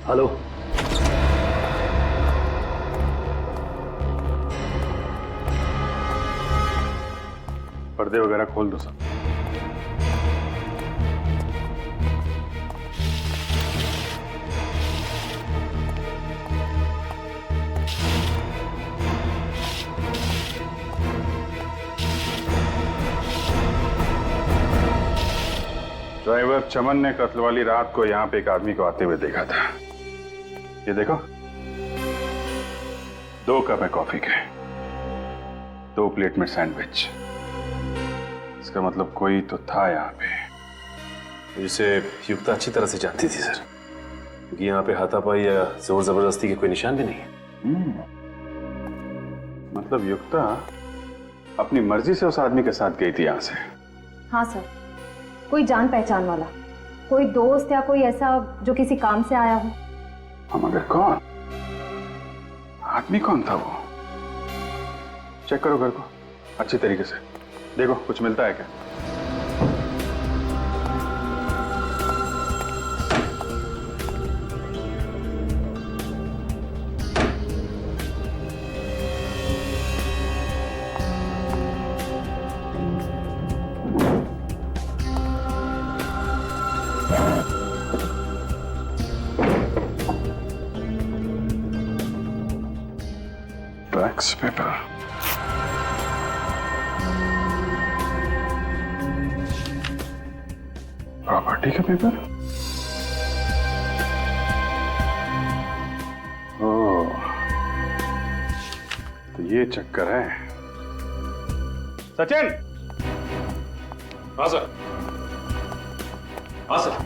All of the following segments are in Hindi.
हेलो। पर्दे वगैरह खोल दो सब। ड्राइवर चमन ने कत्ल वाली रात को यहाँ पे एक आदमी को आते हुए देखा था। ये देखो, 2 कप है कॉफी के, 2 प्लेट में सैंडविच। इसका मतलब कोई तो था यहाँ पे। जिसे युक्ता अच्छी तरह से जानती थी सर, क्योंकि यहाँ पे हाथापाई या जोर जबरदस्ती के कोई निशान भी नहीं है। मतलब युक्ता अपनी मर्जी से उस आदमी के साथ गई थी यहाँ से? हाँ सर, कोई जान पहचान वाला, कोई दोस्त या कोई ऐसा जो किसी काम से आया हो। हाँ, मगर कौन? आदमी कौन था वो? चेक करो घर को अच्छी तरीके से, देखो कुछ मिलता है क्या। टैक्स पेपर, प्रॉपर्टी का पेपर। ओह, तो ये चक्कर है। सचिन। हाँ सर। हाँ सर।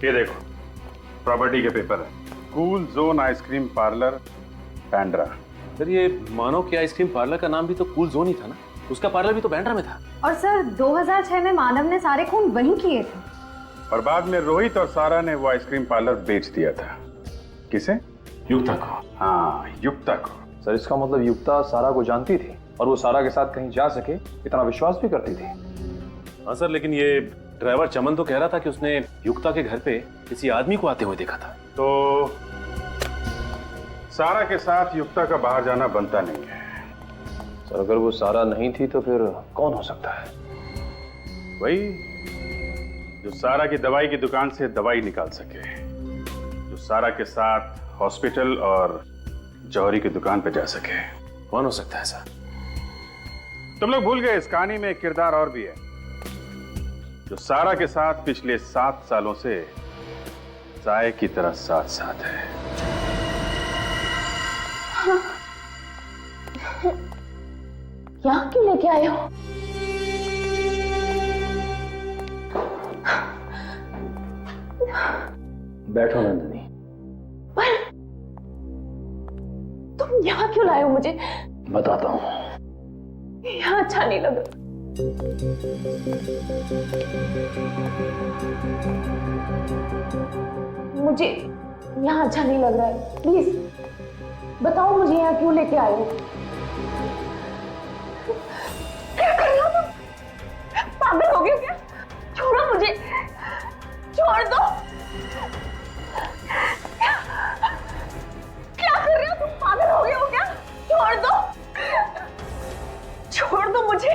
ये देखो, प्रॉपर्टी के पेपर है। Cool zone ice cream parlour, Bandra. Sir ये मानव के आइसक्रीम पार्लर का नाम भी तो कूल जोन ही था ना, उसका पार्लर भी तो बैंड्रा में था। और सर 2006 में मानव ने सारे खून वहीं किए थे। और बाद में रोहित और सारा ने वो आइसक्रीम पार्लर बेच दिया था। किसे? युक्ता को। हाँ, युक्ता को। सर इसका मतलब युक्ता सारा को जानती थी और वो सारा के साथ कहीं जा सके इतना विश्वास भी करती थी। हाँ सर, लेकिन ये ड्राइवर चमन तो कह रहा था कि उसने युक्ता के घर पे किसी आदमी को आते हुए देखा था। तो सारा के साथ युक्ता का बाहर जाना बनता नहीं है। सर अगर वो सारा नहीं थी तो फिर कौन हो सकता है? वही जो सारा की दवाई की दुकान से दवाई निकाल सके, जो सारा के साथ हॉस्पिटल और जौहरी की दुकान पे जा सके। कौन हो सकता है सर? तुम लोग भूल गए, इस कहानी में एक किरदार और भी है जो सारा के साथ पिछले 7 सालों से साए की तरह साथ साथ है। यहाँ क्यों लेके आए हो? बैठो नंदिनी। पर तुम यहाँ क्यों लाए हो मुझे? बताता हूँ। यहाँ अच्छा नहीं लग रहा। मुझे यहाँ अच्छा नहीं लग रहा है, प्लीज बताओ मुझे यहाँ क्यों लेके आए हो? क्या कर रहे हो तुम? पागल हो गए हो क्या? छोड़ो मुझे, छोड़ दो। क्या कर रहे हो तुम? पागल हो गए हो क्या? छोड़ दो, छोड़ दो मुझे।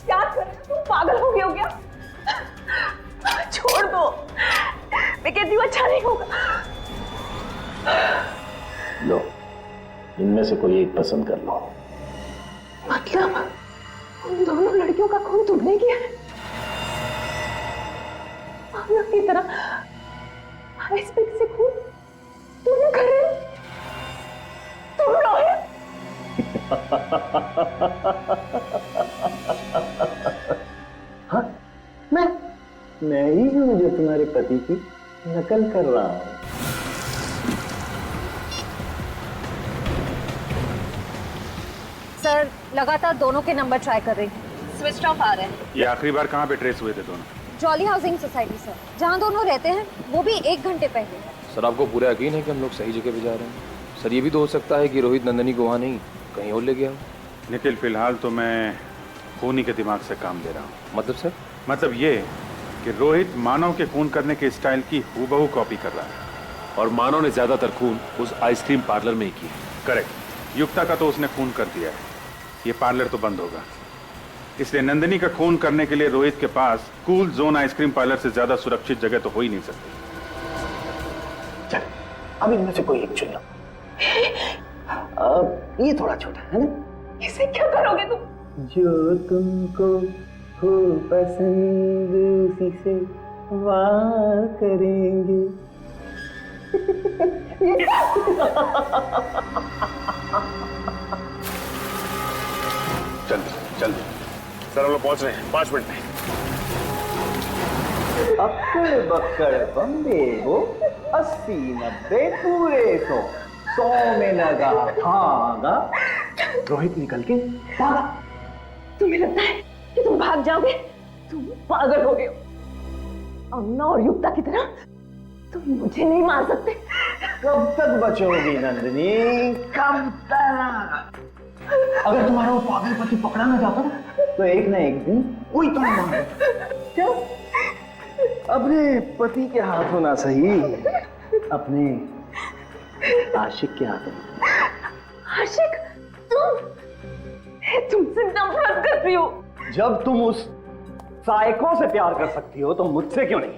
क्या कर रहे हो तुम? पागल हो गए हो क्या? छोड़ दो, मैं कहती हूँ अच्छा नहीं होगा। लो, इनमें से कोई एक पसंद कर लो। मतलब उन दोनों लड़कियों का खून तुमने किया है? पागल की तरह आइस पिक से खून तुम कर रहे हो? तुम रोहित? हाँ, मैं ही हूँ जो तुम्हारे पति की नकल कर रहा हूँ। सर लगातार दोनों के नंबर ट्राई कर रही हूँ, स्विच ऑफ आ रहे हैं। ये आखिरी बार कहाँ पे ट्रेस हुए थे दोनों? जॉली हाउसिंग सोसाइटी सर, जहाँ दोनों रहते हैं, वो भी 1 घंटे पहले। सर आपको पूरा यकीन है कि हम लोग सही जगह पे जा रहे हैं? सर ये भी तो हो सकता है कि रोहित नंदनी को वहाँ नहीं कहीं और ले गया हो। निखिल, फिलहाल तो मैं खूनी के दिमाग से काम ले रहा हूँ। मतलब सर? मतलब ये कि रोहित मानव के खून करने के स्टाइल की हूबहू कॉपी कर रहा है। और मानव ने ज्यादातर खून उस आइसक्रीम पार्लर में ही की। करेक्ट। युक्ता का तो उसने खून कर दिया है, ये पार्लर तो बंद होगा। इसलिए नंदिनी का खून करने के लिए रोहित के पास कूल जोन आइसक्रीम पार्लर से ज्यादा सुरक्षित जगह तो हो ही नहीं सकती। चल, अब इनमें से कोई एक चुन लो। ये थोड़ा छोटा है ना? इसे क्या करोगे तुम? जो तुमको हो पसंद उसी से वार करेंगे। जल्दी जल्दी सर, हम लोग पहुंच रहे हैं 5 मिनट में। अक्कड़ बक्कड़ बम्बे हो, 80-90 पूरे 100 में लगा भागा। रोहित निकल के भागा। तुम्हें लगता है कि तुम भाग जाओगे? तुम पागल हो गए हो। अम्ना और युक्ता की तरह तुम मुझे नहीं मार सकते। कब तक बचोगी नंदिनी, कब तक? अगर तुम्हारा वो पागल पति पकड़ा ना जाता ना, तो एक ना एक दिन कोई तो मांगे। क्या? अपने पति के हाथों ना सही, अपने आशिक के हाथों। आशिक? तुमसे नफरत करती हो। जब तुम उस साइको से प्यार कर सकती हो तो मुझसे क्यों नहीं?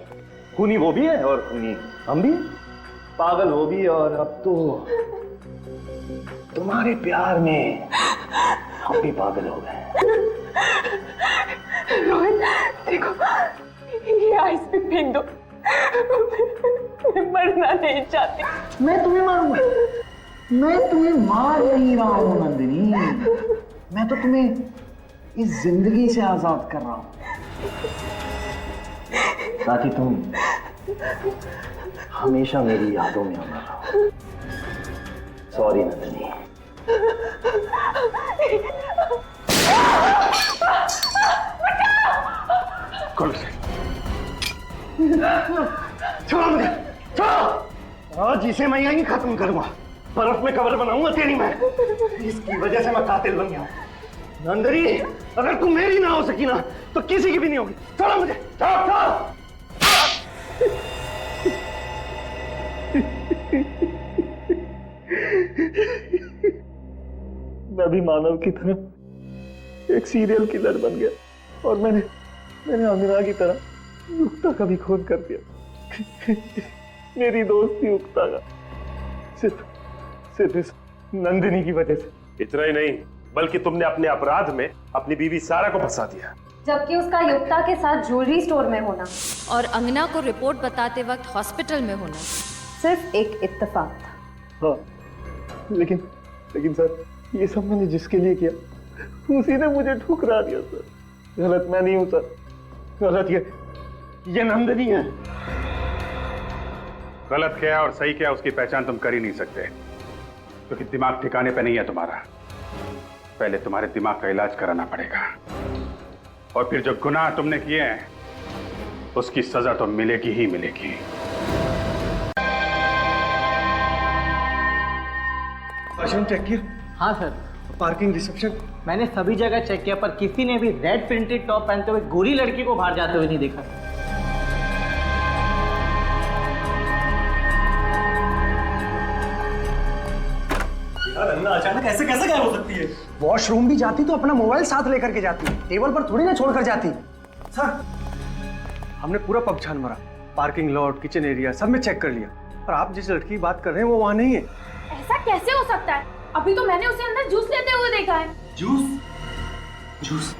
खूनी वो भी है और खूनी हम भी, पागल वो भी, और अब तो तुम्हारे प्यार में हम भी पागल हो गए। रोहित देखो, ये आइसक्रीम फेंक दो। मैं मरना नहीं चाहती। मैं तुम्हें मारूंगा? मैं तुम्हें मार नहीं रहा हूं नंदिनी, मैं तो तुम्हें इस जिंदगी से आजाद कर रहा हूं ताकि तुम हमेशा मेरी यादों में अमर रहो। सॉरी नंदिनी। कौन से? छोड़ो मुझे, छोड़ो। आज इसे मैं यहीं खत्म करूंगा, बर्फ में कब्र बनाऊंगा तेरी मैं। इसकी वजह से मैं कातिल बन गया हूं। नंदिनी, अगर तुम मेरी ना हो सकी ना, तो किसी की भी नहीं होगी। छोड़ो मुझे, छोड़ो, छोड़ो। मैं भी मानव की तरह एक सीरियल किलर बन गया, और मैंने अमीरा की तरह युक्ता का भी खून कर दिया। मेरी दोस्ती युक्ता का सिर्फ इस नंदिनी की वजह से। इतना ही नहीं, बल्कि तुमने अपने अपराध में अपनी बीवी सारा को फंसा दिया, जबकि उसका युक्ता के साथ ज्वेलरी स्टोर में होना और अंगना को रिपोर्ट बताते वक्त हॉस्पिटल में होना सिर्फ एक इत्तेफाक था। हाँ, लेकिन सर, ये सब मैंने जिसके लिए किया उसी ने मुझे ठुकरा दिया सर। गलत मैं नहीं हूं सर, गलत ये नंदिनी है। गलत क्या और सही क्या उसकी पहचान तुम कर ही नहीं सकते, क्योंकि दिमाग ठिकाने पे नहीं है तुम्हारा। पहले तुम्हारे दिमाग का इलाज कराना पड़ेगा, और फिर जो गुनाह तुमने किए हैं उसकी सजा तो मिलेगी ही मिलेगी। चेक किया? हाँ सर, पार्किंग, रिसेप्शन, मैंने सभी जगह चेक किया, पर किसी ने भी रेड प्रिंटेड टॉप पहनते हुए गोरी लड़की को बाहर जाते हुए नहीं देखा। यार अन्ना अचानक ऐसे कैसे गायब हो सकती है? वॉशरूम भी जाती तो अपना मोबाइल साथ लेकर के जाती, टेबल पर थोड़ी ना छोड़कर जाती। सर, हमने पूरा पब छान मारा, पार्किंग लॉट, किचन एरिया सब में चेक कर लिया, पर आप जिस लड़की की बात कर रहे हैं वो वहां नहीं है। ऐसा कैसे हो सकता है? अभी तो मैंने उसे अंदर जूस लेते हुए देखा है। जूस?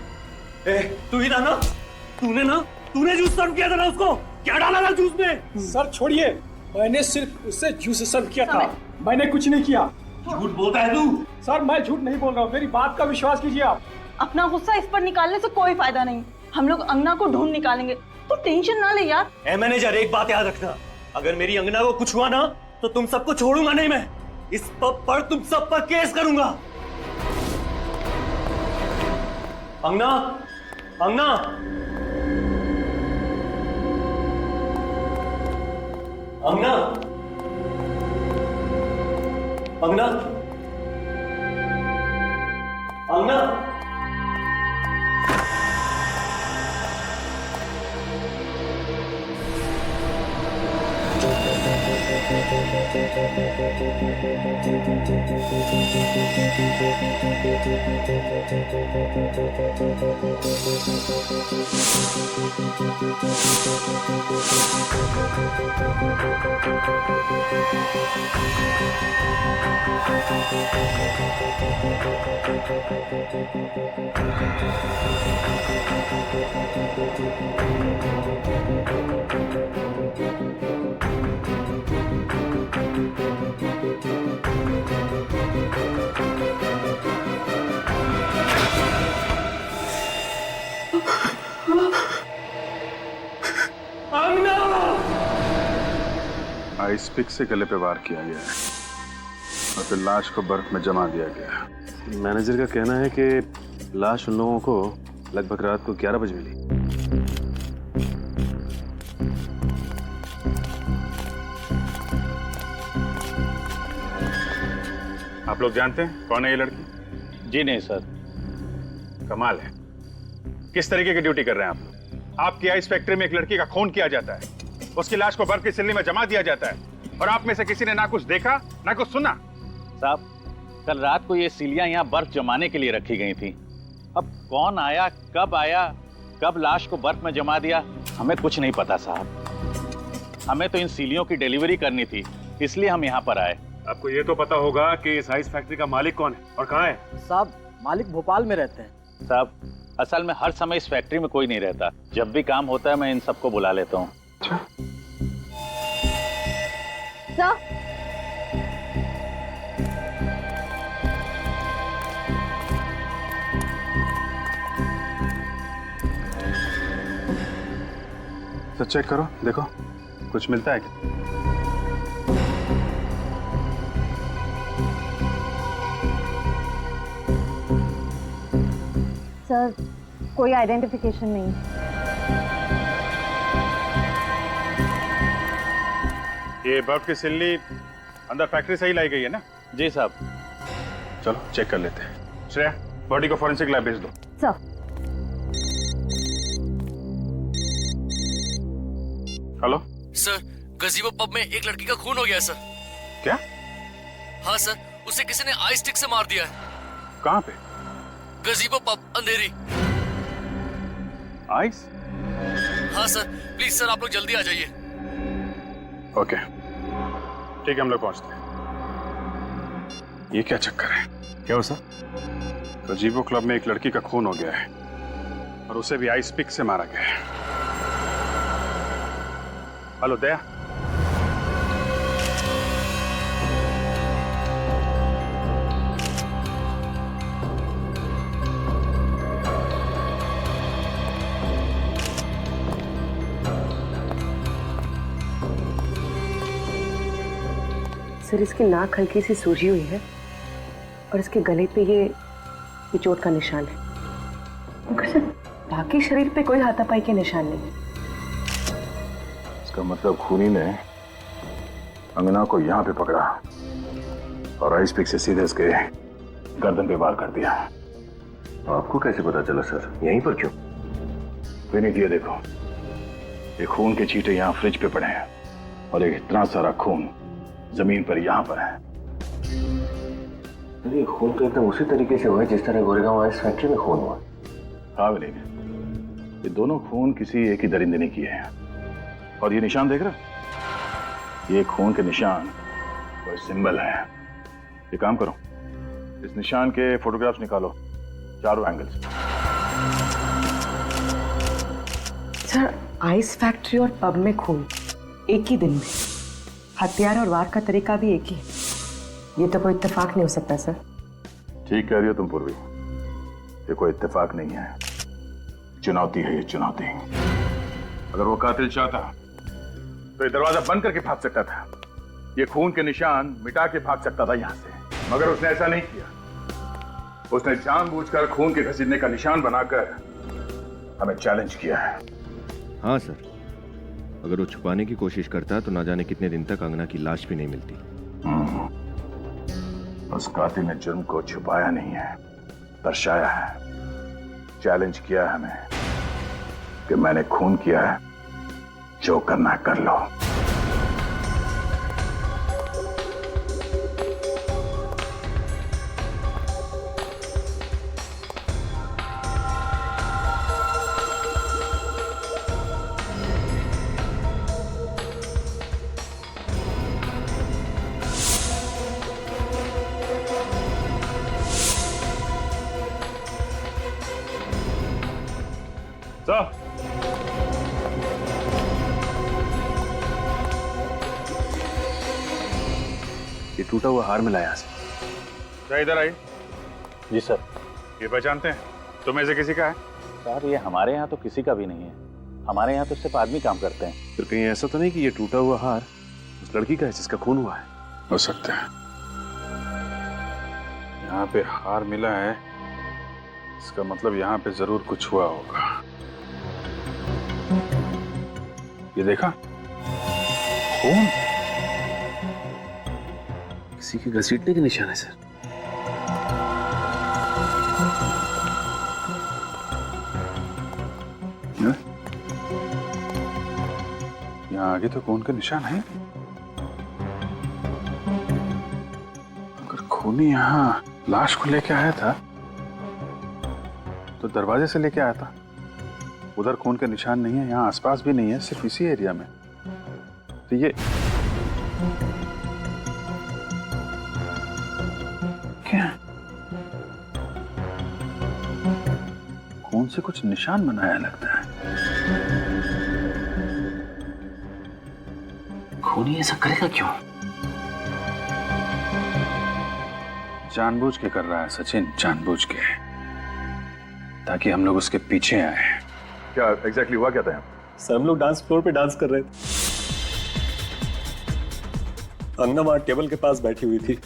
तू ही था ना? तूने जूस सर्व किया था ना उसको? क्या डाला था जूस में? सर छोड़िए, मैंने सिर्फ उससे जूस सर्व किया था, मैंने कुछ नहीं किया। झूठ बोलता है तू? सर मैं झूठ नहीं बोल रहा हूँ, मेरी बात का विश्वास कीजिए आप। अपना गुस्सा इस पर निकालने से कोई फायदा नहीं। हम लोग अंगना को ढूंढ निकालेंगे, तो टेंशन ना ले यार। ए मैनेजर, एक बात याद रखना, अगर मेरी अंगना को कुछ हुआ ना तो तुम सबको छोड़ूंगा नहीं मैं। इस पब पर तुम सब पर केस करूंगा। अंगना, अंगना, अंगना, अंगना, अंगना। आइस पिक से गले पे वार किया गया है और फिर लाश को बर्फ में जमा दिया गया। मैनेजर का कहना है कि लाश उन लोगों को लगभग रात को 11 बजे मिली। आप लोग जानते हैं कौन है ये लड़की? जी नहीं सर। कमाल है, किस तरीके की ड्यूटी कर रहे हैं आप लोग? आपकी आइस फैक्ट्री में एक लड़की का खून किया जाता है, उसकी लाश को बर्फ की सिल्ली में जमा दिया जाता है और आप में से किसी ने ना कुछ देखा ना कुछ सुना। साहब, कल रात को ये सिलियां यहाँ बर्फ जमाने के लिए रखी गई थी। अब कौन आया, कब लाश को बर्फ में जमा दिया, हमें कुछ नहीं पता साहब। हमें तो इन सिलियों की डिलीवरी करनी थी, इसलिए हम यहाँ पर आए। आपको ये तो पता होगा कि इस आइस फैक्ट्री का मालिक कौन है और कहाँ है? साहब, मालिक भोपाल में रहते हैं। साहब, असल में हर समय इस फैक्ट्री में कोई नहीं रहता। जब भी काम होता है मैं इन सबको बुला लेता हूँ। सर, तो चेक करो, देखो कुछ मिलता है क्या? सर, कोई आइडेंटिफिकेशन नहीं। ये बर्फ की सिल्ली अंदर फैक्ट्री से ही लाई गई है ना? जी साहब। चलो चेक कर लेते हैं। श्रेया, बॉडी को फॉरेंसिक लैब भेज दो। सर, हेलो सर, गजीबो पब में एक लड़की का खून हो गया सर। क्या? हाँ सर, उसे किसी ने आइस स्टिक से मार दिया है। कहाँ पे? गजीबो पब, अंधेरी। आइस? हाँ सर, प्लीज सर आप लोग जल्दी आ जाइए। ओके, ठीक है, हम लोग पहुंचते हैं। ये क्या चक्कर है? क्या हो सर? गजीबो क्लब में एक लड़की का खून हो गया है और उसे भी आइस पिक से मारा गया है। हेलो दया, सर, इसकी नाक हल्की सी सूजी हुई है और इसके गले पे ये चोट का निशान है, मगर सर बाकी शरीर पे कोई हाथापाई के निशान नहीं है। इसका मतलब खूनी ने अंगना को यहाँ पे पकड़ा और आइस पिक से सीधे इसके गर्दन पे वार कर दिया। आपको कैसे पता चला सर? यहीं पर क्यों? विनीत, ये देखो, ये खून के छींटे यहाँ फ्रिज पे पड़े हैं और एक इतना सारा खून जमीन पर यहाँ पर है। ये खून तो एकदम उसी तरीके से हुआ है जिस तरह गोरेगांव आइस फैक्ट्री में खून हुआ। हाँ विनीत, ये दोनों खून किसी एक ही दरिंदे ने किए हैं। और ये निशान देख रहे हो? ये खून के निशान कोई सिंबल है। ये काम करो, इस निशान के फोटोग्राफ्स निकालो चारों एंगल से। सर, आइस फैक्ट्री और पब में खून एक ही दिन में, हथियार और वार का तरीका भी एक ही है। ये तो कोई इत्तेफाक नहीं हो सकता सर। ठीक कह रही हो तुम पूर्वी, ये कोई इत्तेफाक नहीं है, चुनौती है ये चुनौती। अगर वो कातिल चाहता तो ये दरवाजा बंद करके भाग सकता था, ये खून के निशान मिटा के भाग सकता था यहां से, मगर उसने ऐसा नहीं किया। उसने जानबूझकर खून के घसीटने का निशान बनाकर हमें चैलेंज किया है। हाँ सर, अगर वो छुपाने की कोशिश करता तो ना जाने कितने दिन तक अंगना की लाश भी नहीं मिलती। उस कातिल ने जुर्म को छुपाया नहीं है, दर्शाया है। चैलेंज किया है हमें कि मैंने खून किया है, जो करना कर लो। सर, ये टूटा हुआ हार मिला यहाँ से। क्या इधर आई? जी सर। ये पहचानते हैं? तुम्हें से किसी का है? सर ये हमारे यहाँ तो किसी का भी नहीं है, हमारे यहाँ तो सिर्फ आदमी काम करते हैं। फिर कहीं ऐसा तो नहीं कि ये टूटा हुआ हार उस लड़की का है जिसका खून हुआ है? हो सकता है। यहाँ पे हार मिला है, इसका मतलब यहाँ पे जरूर कुछ हुआ होगा। ये देखा? खून? किसी के घसीटने के निशान है सर। यहाँ आगे तो खून के निशान है। अगर खूनी यहाँ लाश को लेके आया था तो दरवाजे से लेके आया था। उधर खून के निशान नहीं है, यहाँ आसपास भी नहीं है, सिर्फ इसी एरिया में। तो ये क्या? खून से कुछ निशान बनाया लगता है। खूनी ऐसा करेगा क्यों? जानबूझ के कर रहा है सचिन, जानबूझ के, ताकि हम लोग उसके पीछे आए। क्या एग्जैक्टली हुआ क्या था यहाँ? सर हम लोग डांस फ्लोर पे डांस कर रहे थे। अंगना वहां टेबल के पास बैठी हुई थी।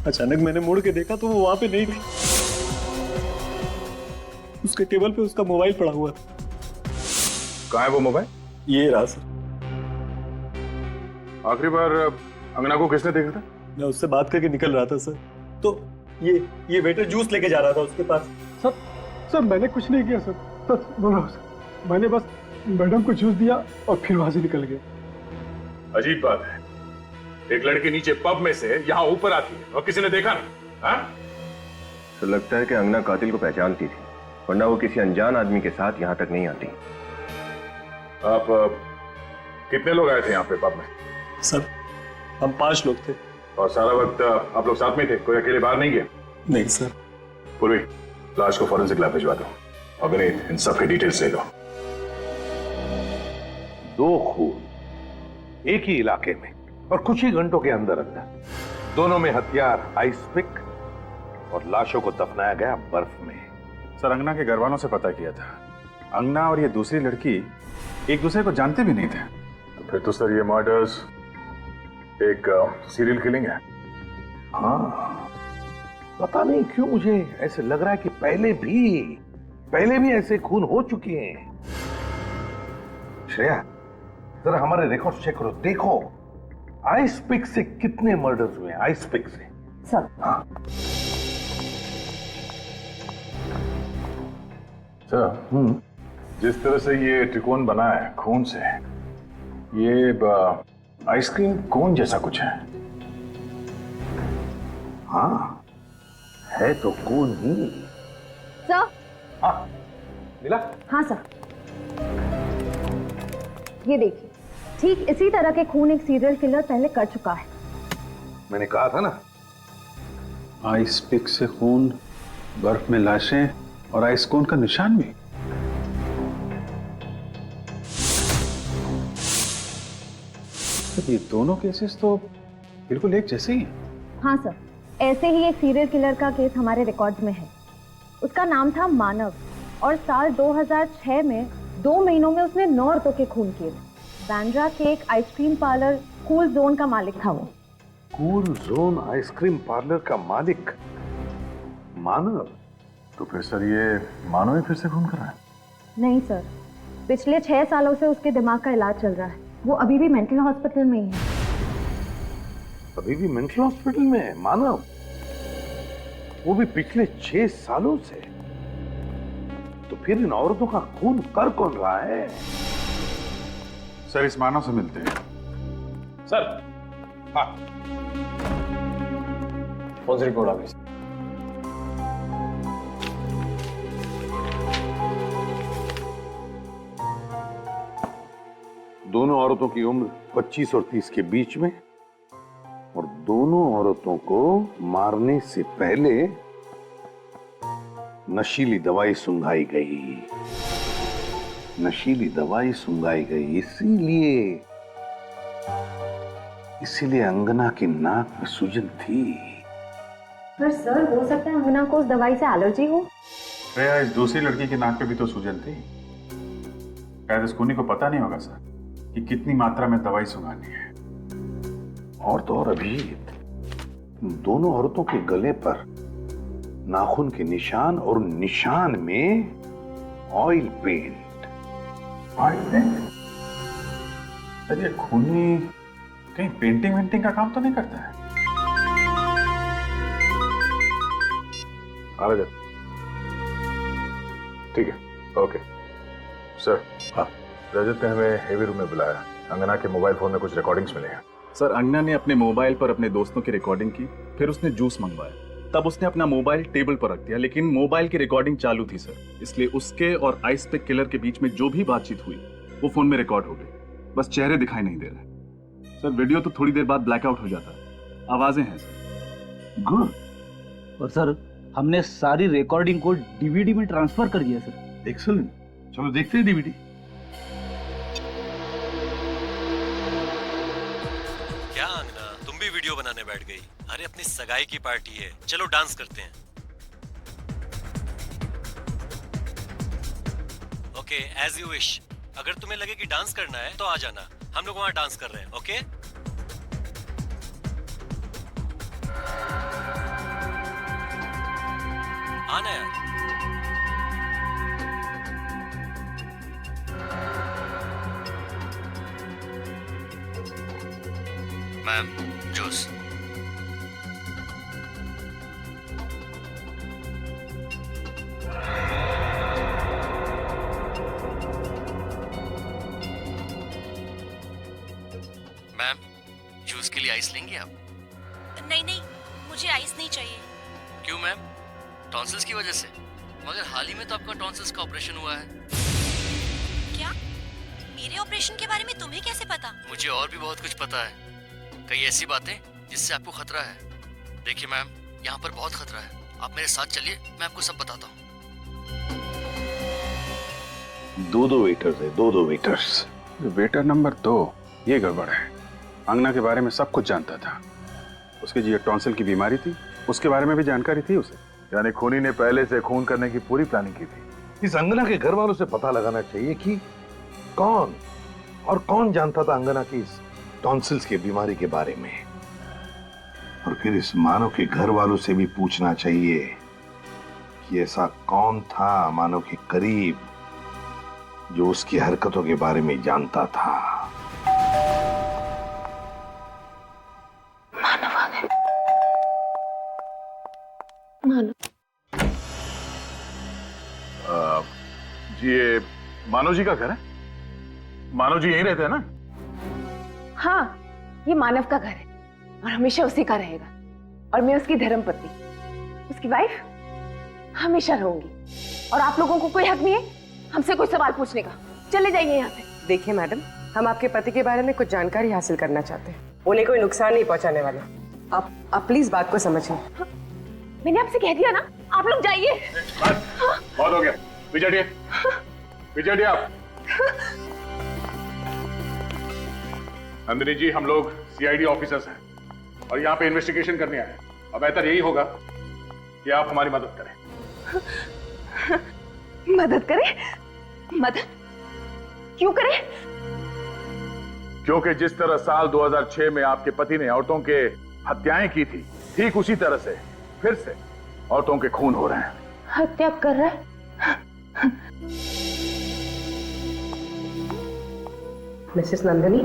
अचानक मैंने मुड़ के देखा तो वो वहां पे नहीं थी। उसके टेबल पे उसका मोबाइल पड़ा हुआ था। कहाँ है वो मोबाइल? ये रहा सर। आखिरी बार अंगना को किसने देखा था? मैं उससे बात करके निकल रहा था सर, तो ये वेटर जूस लेके जा रहा था उसके पास। सर मैंने कुछ नहीं किया सर, सच बोल रहा हूं सर। मैंने बस मैडम को जूस दिया और फिर वहां से निकल गया। अजीब बात है, एक लड़की नीचे पब में से यहाँ ऊपर आती है और किसी ने देखा नहीं। हाँ? तो लगता है कि अंगना कातिल को पहचानती थी, वरना वो किसी अनजान आदमी के साथ यहाँ तक नहीं आती। आप कितने लोग आए थे यहाँ पे पब में? सर हम 5 लोग थे। और सारा वक्त आप लोग साथ में थे, कोई अकेले बाहर नहीं गया? नहीं सर। पूर्वी, लाश को फॉरेंसिक लैब भिजवा दो और विनीत इन सब की डिटेल्स ले लो। 2 खून एक ही इलाके में और कुछ ही घंटों के अंदर अंदर, दोनों में हथियार आइस पिक और लाशों को दफनाया गया बर्फ में। सर अंगना के घर वालों से पता किया था, अंगना और ये दूसरी लड़की एक दूसरे को जानते भी नहीं थे। तो फिर तो सर ये मर्डर्स एक सीरियल किलिंग है। हाँ, पता नहीं क्यों मुझे ऐसे लग रहा है कि पहले भी ऐसे खून हो चुके हैं। श्रेया, जरा हमारे रिकॉर्ड चेक करो, देखो आइस पिक से कितने मर्डर्स हुए हैं। आइस पिक से सर। हाँ सर, जिस तरह से ये त्रिकोण बना है खून से, ये आइसक्रीम कोन जैसा कुछ है। हाँ, है तो कौन ही। सर। हाँ, मिला? हाँ सर, ये देखिए, ठीक इसी तरह के खून एक सीरियल किलर पहले कर चुका है। मैंने कहा था ना। आइस पिक से खून, बर्फ में लाशें और आइस कोन का निशान भी। ये दोनों केसेस तो बिल्कुल एक जैसे ही हैं। हाँ सर, ऐसे ही एक सीरियल किलर का केस हमारे रिकॉर्ड्स में है। उसका नाम था मानव और साल 2006 में 2 महीनों में उसने 9 औरतों के खून किए। बांद्रा के एक आइसक्रीम पार्लर कूल जोन का मालिक था वो। कूल जोन आइसक्रीम पार्लर का मालिक मानव? तो फिर सर ये मानव ही फिर से खून कर रहा है? नहीं सर, पिछले 6 सालों से उसके दिमाग का इलाज चल रहा है। वो अभी भी मेंटल हॉस्पिटल में ही है। अभी भी मेंटल हॉस्पिटल में है मानव? वो भी पिछले 6 सालों से? तो फिर इन औरतों का खून कर कौन रहा है? सर इस मानव से मिलते हैं। सर। हाँ, कौन सी रिपोर्ट आ गई? दोनों औरतों की उम्र 25 और 30 के बीच में और दोनों औरतों को मारने से पहले नशीली दवाई सुंघाई गई। नशीली दवाई सुंघाई गई, इसीलिए अंगना की नाक में सूजन थी। पर सर, हो सकता है अंगना को उस दवाई से एलर्जी हो। श्रेया, इस दूसरी लड़की की नाक पे भी तो सूजन थी। शायद इस खूनी को पता नहीं होगा सर कि कितनी मात्रा में दवाई सुंघानी है। और तो और अभिजीत, दोनों औरतों के गले पर नाखून के निशान और निशान में ऑयल पेंट। सर, ये खूनी कहीं पेंटिंग वेंटिंग का काम तो नहीं करता है? आ रहा, ठीक है, ओके सर। हाँ, रजत ने हमें हेवी रूम में बुलाया। अंगना के मोबाइल फोन में कुछ रिकॉर्डिंग्स मिले हैं। सर, अंगना ने अपने मोबाइल पर अपने दोस्तों की रिकॉर्डिंग की, फिर उसने जूस मंगवाया, तब उसने अपना मोबाइल टेबल पर रख दिया, लेकिन मोबाइल की रिकॉर्डिंग चालू थी सर, इसलिए उसके और आइस पिक किलर के बीच में जो भी बातचीत हुई वो फोन में रिकॉर्ड हो गई। बस चेहरे दिखाई नहीं दे रहे सर। वीडियो तो थोड़ी देर बाद ब्लैकआउट हो जाता है, आवाजें हैं सर। गुड। और सर, हमने सारी रिकॉर्डिंग को डीवीडी में ट्रांसफर कर दिया सर। एक्सीलेंट, चलो देखते हैं डीवीडी। क्या अंगना, तुम भी वीडियो बनाने बैठ गई? अरे अपनी सगाई की पार्टी है, चलो डांस करते हैं। Okay, as you wish. अगर तुम्हें लगे कि डांस करना है तो आ जाना, हम लोग वहां डांस कर रहे हैं। ओके आना यार। Ma'am, juice. मैम, जूस के लिए आइस लेंगे आप? नहीं नहीं, मुझे आइस नहीं चाहिए। क्यों मैम? टॉन्सिल्स की वजह से? मगर हाल ही में तो आपका टॉन्सिल्स का ऑपरेशन हुआ है। क्या? मेरे ऑपरेशन के बारे में तुम्हें कैसे पता? मुझे और भी बहुत कुछ पता है, कई ऐसी बातें जिससे आपको खतरा है। देखिए मैम, यहाँ पर बहुत खतरा है, आप मेरे साथ चलिए, मैं आपको सब बताता हूँ। दो वेटर्स है, दो वेटर्स। वेटर नंबर 2, ये गड़बड़ है। अंगना के बारे में सब कुछ जानता था। उसके जो टॉन्सिल की बीमारी थी उसके बारे में भी जानकारी थी उसे। यानी खूनी ने पहले से खून करने की पूरी प्लानिंग की थी। इस अंगना के घर वालों से पता लगाना चाहिए कि कौन जानता था अंगना की इस टॉन्सिल्स की बीमारी के बारे में। और फिर इस मानव के घर वालों से भी पूछना चाहिए कि ऐसा कौन था मानव के करीब जो उसकी हरकतों के बारे में जानता था। मानव आ गए। मानव जी, ये मानव जी का घर है? मानव जी यहीं रहते हैं ना? हाँ, ये मानव का घर है और हमेशा उसी का रहेगा। और मैं उसकी धर्मपत्नी, उसकी वाइफ हमेशा रहूंगी। और आप लोगों को कोई हक नहीं है हमसे कोई सवाल पूछने का। चले जाइए यहाँ से। देखिए मैडम, हम आपके पति के बारे में कुछ जानकारी हासिल करना चाहते हैं, उन्हें कोई नुकसान नहीं पहुंचाने वाले। आप प्लीज बात को समझिए। हाँ, मैंने आपसे कह दिया ना, आप लोग जाइए। बहुत हो गया, विजय आप। नंदिनी जी, हम लोग सीआईडी ऑफिसर्स हैं और यहाँ पे इन्वेस्टिगेशन करने आए हैं। अब बेहतर यही होगा कि आप हमारी मदद करें। मदद करें? मदद क्यों करें? क्योंकि जिस तरह साल 2006 में आपके पति ने औरतों के हत्याएं की थी, ठीक उसी तरह से फिर से औरतों के खून हो रहे हैं। हत्या कर रहा है? मिसेस नंदिनी,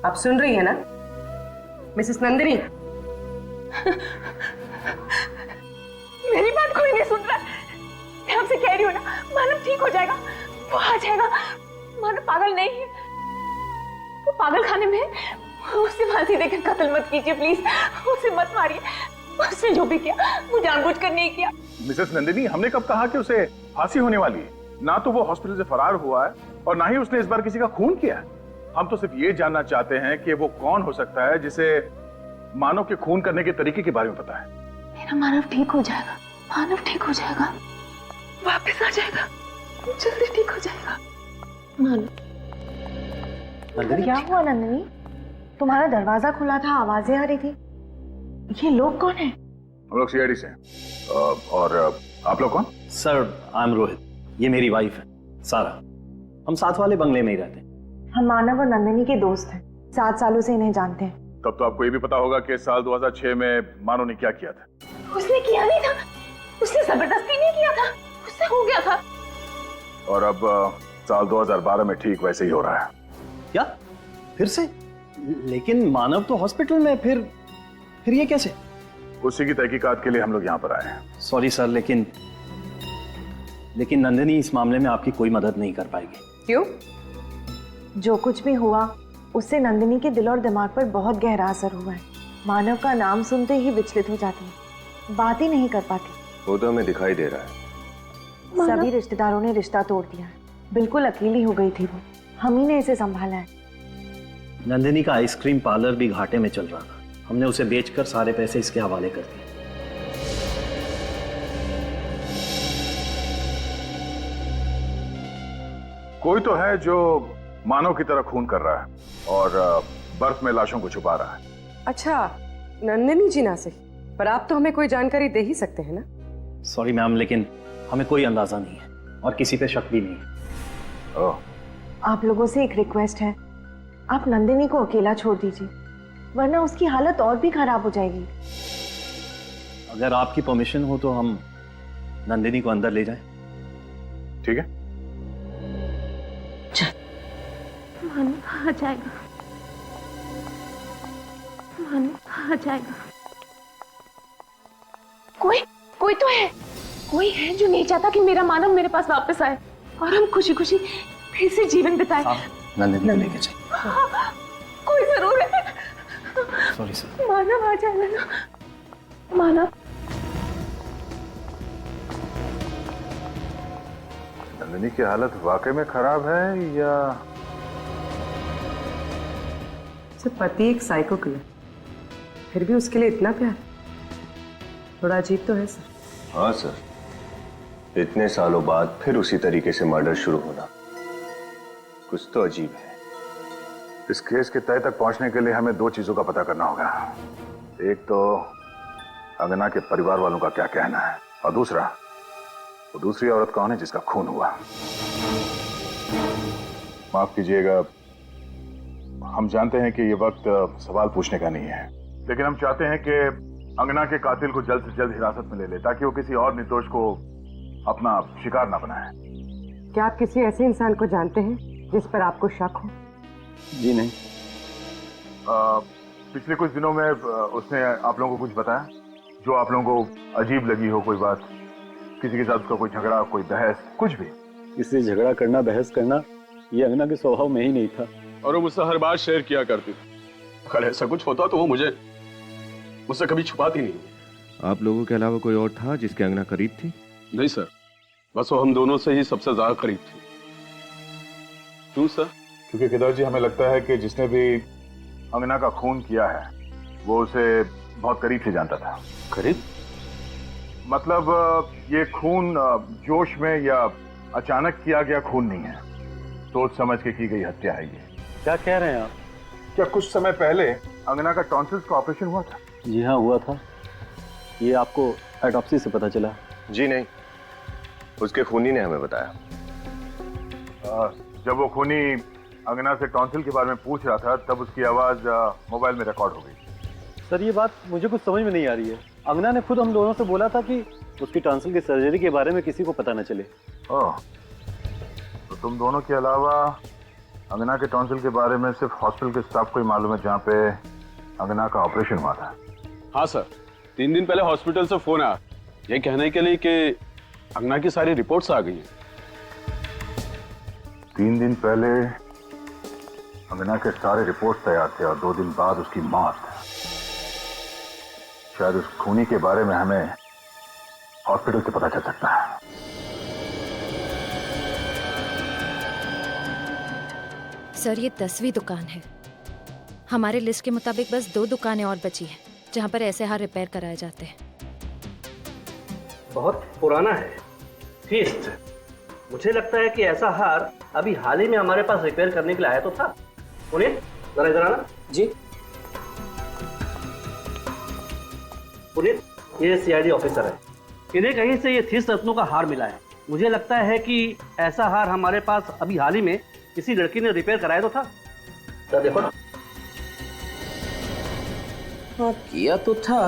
आप सुन रही है ना? मिसेस नंदिनी, मेरी बात कोई नहीं सुन रहा। मैं आपसे कह रही हूँ ना, मानव ठीक हो जाएगा, वो आ जाएगा। मानव पागल नहीं है, वो पागल खाने में। उसे फांसी देकर कत्ल मत कीजिए प्लीज, उसे मत मारिए। उसने जो भी किया वो जानबूझकर नहीं किया। मिसेस नंदिनी, हमने कब कहा कि उसे फांसी होने वाली है? ना तो वो हॉस्पिटल से फरार हुआ है और ना ही उसने इस बार किसी का खून किया है। हम तो सिर्फ ये जानना चाहते हैं कि वो कौन हो सकता है जिसे मानव के खून करने के तरीके के बारे में पता है। मेरा मानव ठीक हो जाएगा, मानव ठीक हो जाएगा, वापस आ जाएगा, जल्दी ठीक हो जाएगा। नंदिनी क्या हुआ नंदिनी? तुम्हारा दरवाजा खुला था, आवाजें आ रही थी। ये लोग कौन है? हम लोग सीआईडी से हैं। और आप लोग कौन? सर आई एम रोहित, ये मेरी वाइफ है सारा। हम साथ वाले बंगले में ही रहते हैं। हम मानव और नंदिनी के दोस्त हैं, 7 सालों से इन्हें जानते हैं। तब तो आपको ये भी पता होगा कि साल 2006 में मानो ने क्या किया था। उसने किया नहीं था, उसने जबरदस्ती नहीं किया था, उससे हो गया था। और अब साल 2012 में ठीक वैसे ही हो रहा है। क्या फिर से? लेकिन मानव तो हॉस्पिटल में, फिर ये कैसे? उसी की तहकीकात के लिए हम लोग यहाँ पर आए हैं। सॉरी सर, लेकिन नंदिनी इस मामले में आपकी कोई मदद नहीं कर पाएगी। क्यों? जो कुछ भी हुआ उससे नंदिनी के दिल और दिमाग पर बहुत गहरा असर हुआ है। मानव का नाम सुनते ही विचलित हो जाती है, बात ही नहीं कर पाती। वो तो हमें दिखाई दे रहा है। सभी रिश्तेदारों ने रिश्ता तोड़ दिया है। बिल्कुल अकेली हो गई थी वो, हम ही ने इसे संभाला है। नंदिनी का आइसक्रीम पार्लर भी घाटे में चल रहा था, हमने उसे बेचकर सारे पैसे इसके हवाले कर दिए। कोई तो है जो मानव की तरह खून कर रहा है और बर्फ में लाशों को छुपा रहा है। अच्छा, नंदिनी जी ना सही, पर आप तो हमें कोई जानकारी दे ही सकते हैं ना? सॉरी मैम, लेकिन हमें कोई अंदाजा नहीं है और किसी पे शक भी नहीं है। आप लोगों से एक रिक्वेस्ट है, आप नंदिनी को अकेला छोड़ दीजिए, वरना उसकी हालत और भी खराब हो जाएगी। अगर आपकी परमिशन हो तो हम नंदिनी को अंदर ले जाएं। ठीक है। मानव आ जाएगा, मानव आ जाएगा। कोई तो है, कोई है जो नहीं चाहता कि मेरा मानव मेरे पास वापस आए और हम खुशी खुशी फिर से जीवन बिताए। नंदिनी को लेके जाइए। कोई जरूर है। Sorry sir. मानव आ जाएगा ना? मानव। नंदिनी की हालत वाकई में खराब है या? पति एक साइको किलर, फिर भी उसके लिए इतना प्यार, थोड़ा अजीब तो है सर। हाँ सर, इतने सालों बाद फिर उसी तरीके से मर्डर शुरू होना कुछ तो अजीब है। इस केस के तय तक पहुंचने के लिए हमें 2 चीजों का पता करना होगा। एक तो अंगना के परिवार वालों का क्या कहना है, और दूसरा वो दूसरी औरत कौन है जिसका खून हुआ। माफ कीजिएगा, हम जानते हैं कि ये वक्त सवाल पूछने का नहीं है, लेकिन हम चाहते हैं कि अंगना के कातिल को जल्द से जल्द हिरासत में ले ले, ताकि वो किसी और निर्दोष को अपना शिकार ना बनाए। क्या आप किसी ऐसे इंसान को जानते हैं जिस पर आपको शक हो? जी नहीं। पिछले कुछ दिनों में उसने आप लोगों को कुछ बताया जो आप लोगों को अजीब लगी हो? कोई बात, किसी के साथ उसका कोई झगड़ा, कोई बहस, कुछ भी? इससे झगड़ा करना, बहस करना ये अंगना के स्वभाव में ही नहीं था। और वो मुझसे हर बात शेयर किया करती थी। अगर ऐसा कुछ होता तो वो मुझसे कभी छुपाती नहीं। आप लोगों के अलावा कोई और था जिसके अंगना करीब थी? नहीं सर, बस वो हम दोनों से ही सबसे ज्यादा करीब थी। क्यों सर? क्योंकि केदार जी, हमें लगता है कि जिसने भी अंगना का खून किया है वो उसे बहुत करीब से जानता था। करीब? मतलब ये खून जोश में या अचानक किया गया खून नहीं है, सोच समझ के की गई हत्या है ये। क्या कह रहे हैं आप? क्या कुछ समय पहले अंगना का टॉन्सिल्स का ऑपरेशन हुआ था? जी हाँ, हुआ था। ये आपको ऑटोप्सी से पता चला? जी नहीं, उसके खूनी ने हमें बताया। जब वो खूनी अंगना से टॉन्सिल के बारे में पूछ रहा था तब उसकी आवाज मोबाइल में रिकॉर्ड हो गई। सर ये बात मुझे कुछ समझ में नहीं आ रही है। अंगना ने खुद हम दोनों से बोला था कि उसकी टॉन्सिल की सर्जरी के बारे में किसी को पता न चले। ओह, तो तुम दोनों के अलावा अंगना के टॉन्सिल के बारे में सिर्फ हॉस्पिटल के स्टाफ को ही मालूम है जहाँ पे अंगना का ऑपरेशन हुआ था? हाँ सर, 3 दिन पहले हॉस्पिटल से फोन आया ये कहने के लिए कि अंगना की सारी रिपोर्ट्स आ गई हैं। 3 दिन पहले अंगना के सारे रिपोर्ट तैयार थे और 2 दिन बाद उसकी मौत। शायद उस खूनी के बारे में हमें हॉस्पिटल से पता चल सकता है। सर ये 10वीं दुकान है। हमारे लिस्ट के मुताबिक बस 2 दुकानें और बची हैं जहां पर ऐसे हार रिपेयर कराए जाते हैं। बहुत पुराना है, फीस्ट। मुझे लगता है कि ऐसा हार अभी हाल ही में हमारे पास रिपेयर करने के लिए आया तो था। पुनीत जरा इधर आना। जी पुनीत, ये सीआईडी ऑफिसर है। इन्हें कहीं से ये 30 रत्नों का हार मिला है। मुझे लगता है कि ऐसा हार हमारे पास अभी हाल ही में किसी लड़की ने रिपेयर कराया तो था। तो देखो ना। हाँ किया तो था।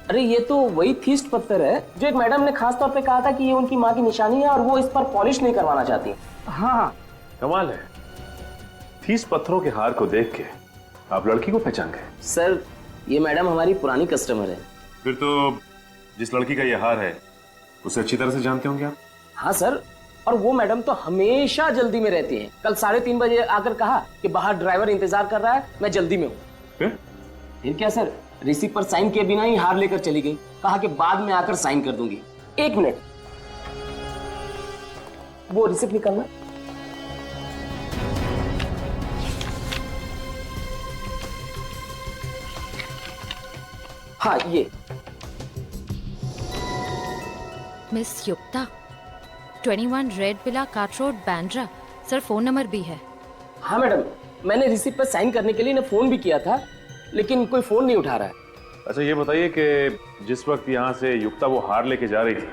अरे ये तो वही थीस्ट पत्थर है जो एक मैडम ने खास तौर पे कहा था कि ये उनकी माँ की निशानी है और वो इस पर पॉलिश नहीं करवाना चाहती। हाँ कमाल है, 30 पत्थरों के हार को देख के आप लड़की को पहचान गए? सर ये मैडम हमारी पुरानी कस्टमर है। फिर तो जिस लड़की का ये हार है उसे अच्छी तरह से जानते होंगे आप? हाँ सर, और वो मैडम तो हमेशा जल्दी में रहती हैं। कल 3:30 बजे आकर कहा कि बाहर ड्राइवर इंतजार कर रहा है, मैं जल्दी में हूँ। फिर क्या सर, रिसीप्ट पर साइन किए बिना ही हार लेकर चली गई। कहा कि बाद में आकर साइन कर दूंगी। 1 मिनट, वो रिसीप्ट निकालना। हाँ ये मिस युक्ता, 21 red villa cart road Bandra. Sir phone number भी है। हाँ मैडम, मैंने रिसीप्ट पर साइन करने के लिए इन्हें फोन भी किया था, लेकिन कोई फोन नहीं उठा रहा है। अच्छा ये बताइए कि जिस वक्त यहाँ से युक्ता वो हार लेके जा रही थी,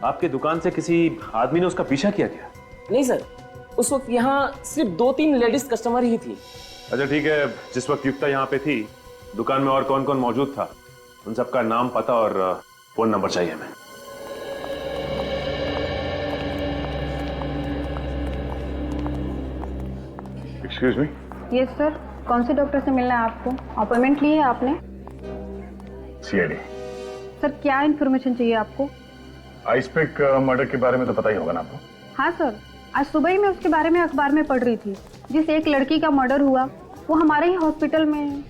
आपके दुकान से किसी आदमी ने उसका पीछा किया क्या? नहीं सर, उस वक्त यहाँ सिर्फ 2-3 लेडीज कस्टमर ही थी। अच्छा ठीक है, जिस वक्त युक्ता यहाँ पे थी दुकान में और कौन कौन मौजूद था, उन सबका नाम, पता और फोन नंबर चाहिए हमें। Excuse me. यस सर, कौन से डॉक्टर से मिलना है आपको? अपॉइंटमेंट ली है आपने? सीआईडी। सर क्या इन्फॉर्मेशन चाहिए आपको? आइसपिक मर्डर के बारे में तो पता ही होगा ना आपको? हाँ सर, आज सुबह ही मैं उसके बारे में अखबार में पढ़ रही थी। जिस एक लड़की का मर्डर हुआ वो हमारे ही हॉस्पिटल में है।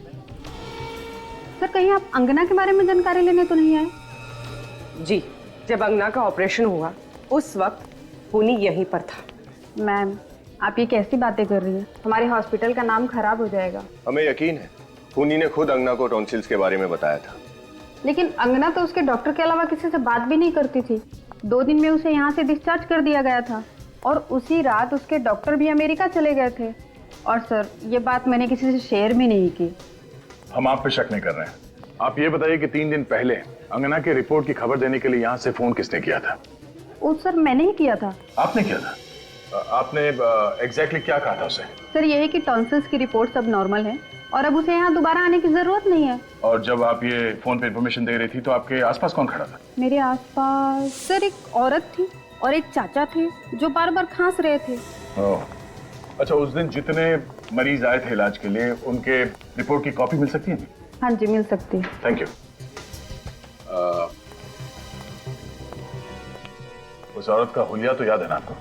सर कहीं आप अंगना के बारे में जानकारी लेने तो नहीं आए? जी, जब अंगना का ऑपरेशन हुआ उस वक्त पुनी यहीं पर था। मैम आप ये कैसी बातें कर रही हैं? हमारे हॉस्पिटल का नाम खराब हो जाएगा। हमें यकीन है पुनी ने खुद अंगना को टॉन्सिल्स के बारे में बताया था। लेकिन अंगना तो उसके डॉक्टर के अलावा किसी से बात भी नहीं करती थी। 2 दिन में उसे यहाँ से डिस्चार्ज कर दिया गया था और उसी रात उसके डॉक्टर भी अमेरिका चले गए थे। और सर ये बात मैंने किसी से शेयर भी नहीं की। हम आप पे शक नहीं कर रहे हैं। आप ये बताइए कि 3 दिन पहले अंगना के रिपोर्ट की खबर देने के लिए यहाँ से फोन किसने किया था? वो सर मैंने ही किया था। आपने किया था? आपने एग्जैक्टली क्या कहा था उसे? सर ये है कि टॉन्सिल्स की रिपोर्ट सब नॉर्मल है और अब उसे यहाँ दोबारा आने की जरूरत नहीं है। और जब आप ये फोन पे इंफॉर्मेशन दे रही थी तो आपके आसपास कौन खड़ा था? मेरे आसपास सर एक औरत थी और एक चाचा थे जो बार बार खांस रहे थे। ओह, अच्छा उस दिन जितने मरीज आए थे इलाज के लिए उनके रिपोर्ट की कॉपी मिल सकती है? हाँ जी मिल सकती है। Thank you. उस औरत का हुलिया तो याद है ना आपको?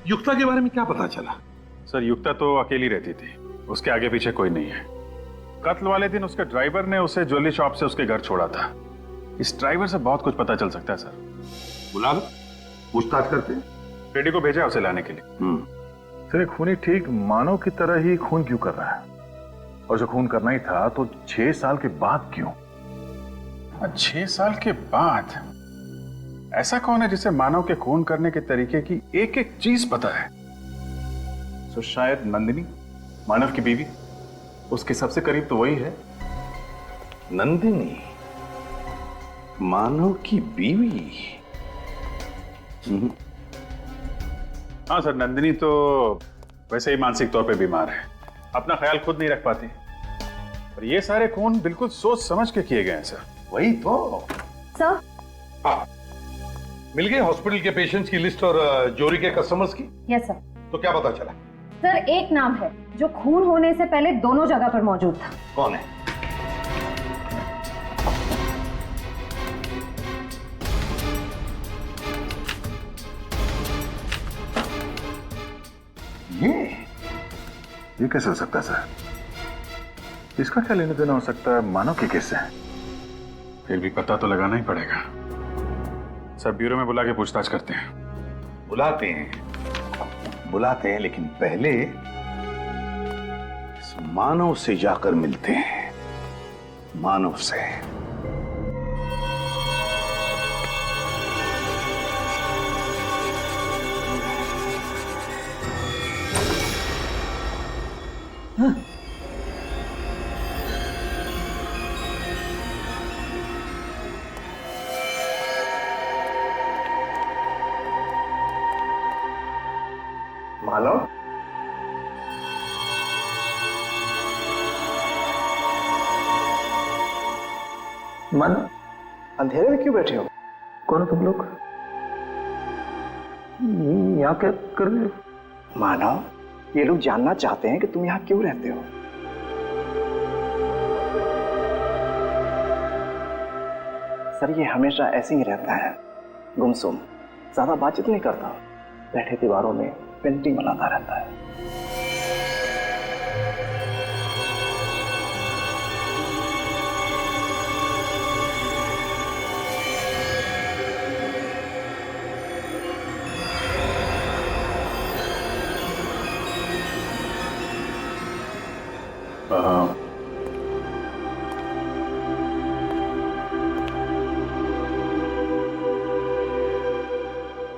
युक्ता के बारे में क्या पता चला? सर युक्ता तो अकेली रहती थी, उसके आगे पीछे कोई नहीं है। कत्ल वाले दिन उसके ड्राइवर ने उसे ज्वेलरी शॉप से उसके घर छोड़ा था। इस ड्राइवर से बहुत कुछ पता चल सकता है सर। बुला लो, पूछताछ करते हैं। रेडी को भेजा उसे लाने के लिए। सर एक खूनी ठीक मानव की तरह ही खून क्यों कर रहा है? और जो खून करना ही था तो 6 साल के बाद क्यों? 6 साल के बाद? ऐसा कौन है जिसे मानव के खून करने के तरीके की एक एक चीज पता है? तो शायद नंदिनी, मानव की बीवी। उसके सबसे करीब तो वही है। नंदिनी मानव की बीवी? हाँ सर, नंदिनी तो वैसे ही मानसिक तौर पे बीमार है, अपना ख्याल खुद नहीं रख पाती। और ये सारे खून बिल्कुल सोच समझ के किए गए हैं सर। वही तो सर। हाँ, मिल गए हॉस्पिटल के पेशेंट्स की लिस्ट और जोरी के कस्टमर्स की? Yes sir. तो क्या पता चला? सर एक नाम है जो खून होने से पहले दोनों जगह पर मौजूद था। कौन है? ये कैसे हो सकता है सर? इसका क्या लेना देना हो सकता है मानव के केस से? फिर भी पता तो लगाना ही पड़ेगा सर। ब्यूरो में बुला के पूछताछ करते हैं। बुलाते हैं लेकिन पहले इस मानव से जाकर मिलते हैं। मानव से। मानव, मानव, अंधेरे में क्यों बैठे हो? कौन हो तुम लोग? यहाँ क्या कर रहे हो? मानव, ये लोग जानना चाहते हैं कि तुम यहाँ क्यों रहते हो। सर, ये हमेशा ऐसे ही रहता है, गुमसुम, ज्यादा बातचीत नहीं करता, बैठे दीवारों में पेंटिंग बनाता रहता है।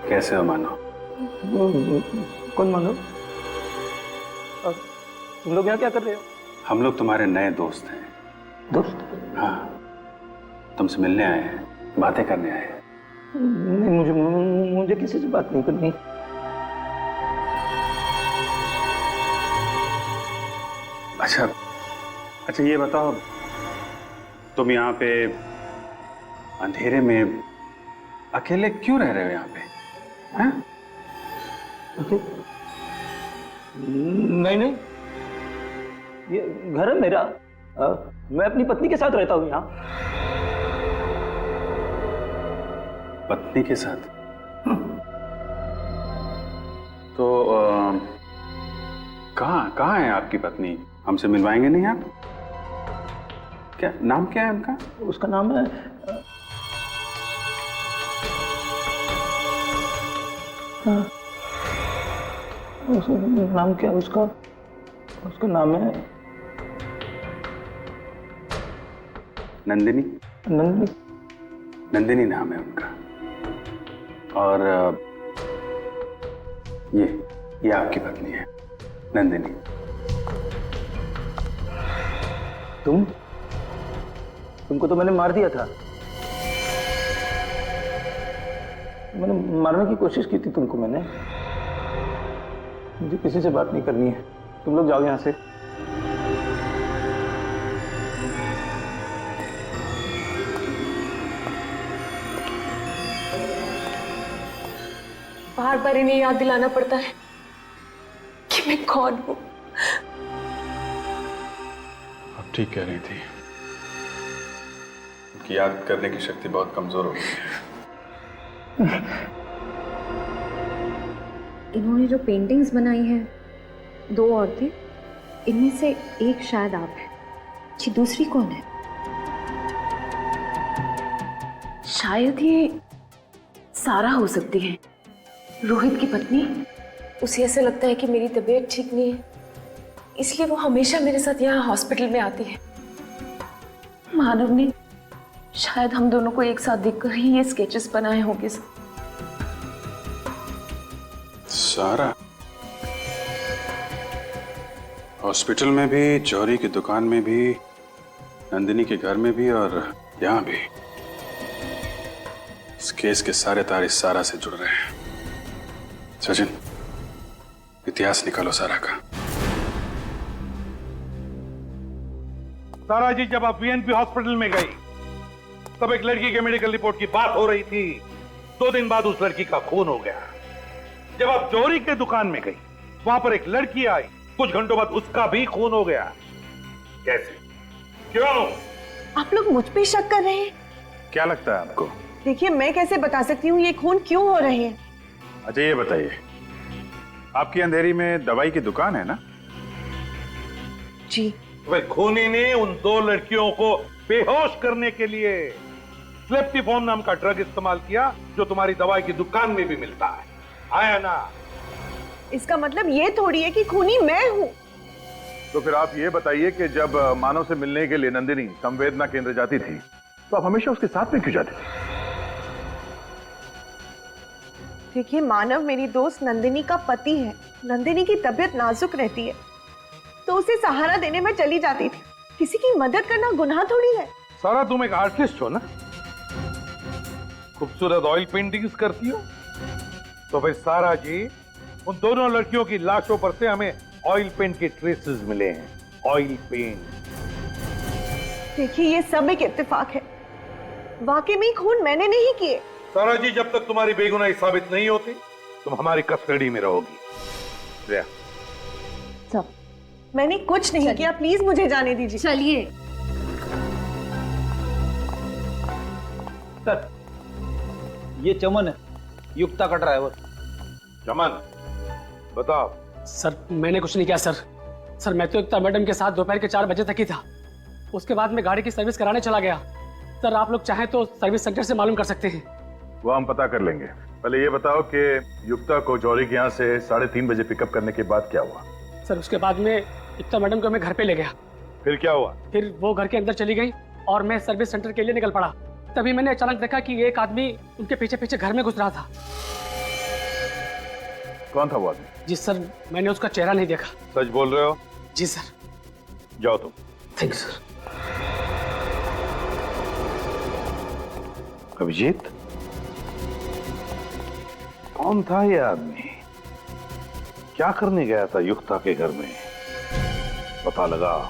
कैसे हो मानव? कौन मानव? तुम लोग यहाँ क्या कर रहे हो? हम लोग तुम्हारे नए दोस्त हैं। दोस्त? हाँ, तुमसे मिलने आए हैं, बातें करने आए हैं। नहीं, मुझे किसी से बात नहीं करनी। अच्छा ये बताओ, तुम यहाँ पे अंधेरे में अकेले क्यों रह रहे हो यहाँ पे? हाँ? नहीं, ये घर है मेरा। मैं अपनी पत्नी के साथ रहता हूँ यहाँ। पत्नी के साथ? तो कहाँ है आपकी पत्नी? हमसे मिलवाएंगे नहीं आप? क्या नाम क्या है उनका? उसका नाम है नाम क्या? उसका नाम है नंदिनी। नंदिनी? नंदिनी नाम है उनका। और ये आपकी पत्नी है, नंदिनी। तुमको तो मैंने मार दिया था। मैंने मारने की कोशिश की थी तुमको। मैंने मुझे किसी से बात नहीं करनी है। तुम लोग जाओ यहां से। बार बार इन्हें याद दिलाना पड़ता है कि मैं कौन हूं। आप ठीक कह रही थी, उनकी याद करने की शक्ति बहुत कमजोर हो गई है। इन्होंने जो पेंटिंग्स बनाई हैं, 2 और थी, इनमें से एक शायद आप हैं। जी, दूसरी कौन है? शायद ये सारा हो सकती है, रोहित की पत्नी। उसे ऐसा लगता है कि मेरी तबीयत ठीक नहीं है, इसलिए वो हमेशा मेरे साथ यहाँ हॉस्पिटल में आती है। मानव ने शायद हम दोनों को एक साथ देखकर ही ये स्केचेस बनाए होंगे। सारा हॉस्पिटल में भी, जौहरी की दुकान में भी, नंदिनी के घर में भी और यहाँ भी। इस केस के सारे तार इस सारा से जुड़ रहे हैं। सचिन, इतिहास निकालो सारा का। सारा जी, जब आप वीएनपी हॉस्पिटल में गई तब एक लड़की के मेडिकल रिपोर्ट की बात हो रही थी। 2 दिन बाद उस लड़की का खून हो गया। जब आप जौहरी के दुकान में गई, वहां पर एक लड़की आई, कुछ घंटों बाद उसका भी खून हो गया। कैसे? क्यों? आप लोग मुझ पे शक कर रहे हैं? क्या लगता है आपको? देखिए, मैं कैसे बता सकती हूँ ये खून क्यों हो रहे हैं। अच्छा ये बताइए, आपकी अंधेरी में दवाई की दुकान है ना? जी। वह खूनी ने उन 2 लड़कियों को बेहोश करने के लिए स्लेप्टिफॉर्म नाम का ड्रग इस्तेमाल किया, जो तुम्हारी दवाई की दुकान में भी मिलता है। आया ना? इसका मतलब ये थोड़ी है कि खूनी मैं हूँ। तो फिर आप ये बताइए कि जब मानव से मिलने के लिए नंदिनी संवेदना केंद्र जाती थी, तो आप हमेशा उसके साथ में क्यों जाती थी? देखिए, मानव मेरी दोस्त नंदिनी का पति है। नंदिनी की तबीयत नाजुक रहती है, तो उसे सहारा देने में चली जाती थी। किसी की मदद करना गुनाह थोड़ी है। सारा, तुम एक आर्टिस्ट हो ना? खूबसूरत ऑयल पेंटिंग्स करती हो। तो फिर सारा जी, उन दोनों लड़कियों की लाशों पर से हमें ऑयल पेंट के ट्रेसेस मिले हैं। Oil paint. देखिए ये सब एक इत्तेफाक है, वाकई में खून मैंने नहीं किए। सारा जी, जब तक तुम्हारी बेगुनाही साबित नहीं होती तुम हमारी कस्टडी में रहोगी। श्रेया, सब मैंने कुछ नहीं किया, प्लीज मुझे जाने दीजिए। चलिए। सर, ये चमन है, युक्ता का ड्राइवर। चमन, बताओ। सर मैंने कुछ नहीं किया सर। सर मैं तो युक्ता मैडम के साथ दोपहर के 4 बजे तक ही था। उसके बाद मैं गाड़ी की सर्विस कराने चला गया। सर आप लोग चाहें तो सर्विस सेंटर से मालूम कर सकते हैं। वो हम पता कर लेंगे। पहले ये बताओ कि युक्ता को जौहरी के यहाँ से 3:30 बजे पिकअप करने के बाद क्या हुआ? सर उसके बाद में युक्ता मैडम को मैं घर पे ले गया। फिर क्या हुआ? फिर वो घर के अंदर चली गई और मैं सर्विस सेंटर के लिए निकल पड़ा। तभी मैंने अचानक देखा कि एक आदमी उनके पीछे पीछे घर में घुस रहा था। कौन था वो आदमी? जी सर मैंने उसका चेहरा नहीं देखा। सच बोल रहे हो? जी सर। जाओ तुम। Thank you sir. अभिजीत, कौन था ये आदमी? क्या करने गया था युक्ता के घर में? पता लगाओ।